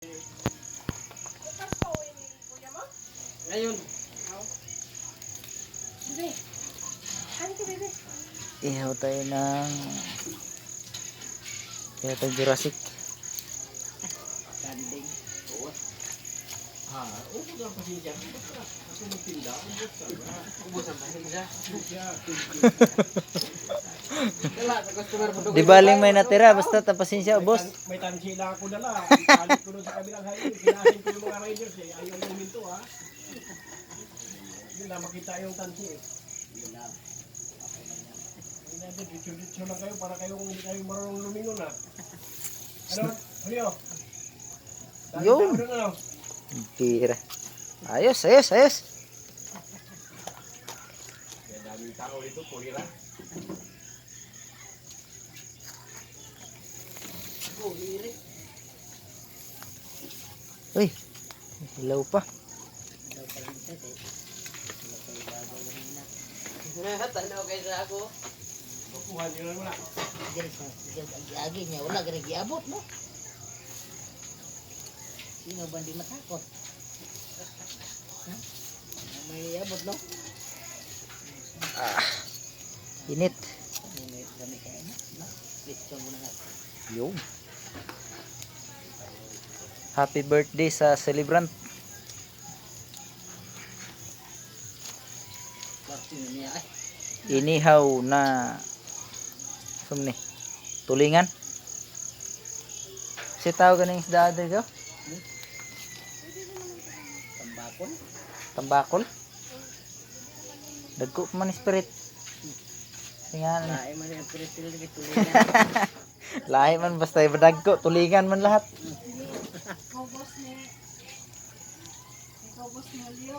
Ngayon. Ihaw tayo ng Jurassic. Kanding. Oo. Ubos lang pasensya. Ako magtinda. Ubos ang pasensya. Di baling may natira, basta tapasin siya, boss. May tansi lang ako dala. Ipalit ko doon sa kabilang highway. Sinasin ko yung mga riders eh. Ayaw yung minto ha. Hindi na makita yung tansi eh. Hindi natin, ditso lang kayo para kayong hindi kayo marunong lumingon ha. Ano? Julio? Yun. Ano? Tira. Ayos, ayos, ayos. Kaya daming tao dito, kulira. Uy, hilaw pa. Tanaw kayo sa ako. Kukuha nyo na muna. Agi niya, wala ka nag-iabot, no? Sino ba hindi matakot? Ha? May iabot, no? Init. May dami kayo, no? Lito mo na nga. Yung. Happy birthday sa celebrant. Bakit yun niya, ay? Inihaw na sumni. Tulingan. Si tao ganing isda dito. Tambakol? Tambakol. Dagko pa man spirit. Tingan. Lain man yung piritil na tulingan. Lahi man basta ibadagko, tulingan man lahat. Ikaw boss ni Leo.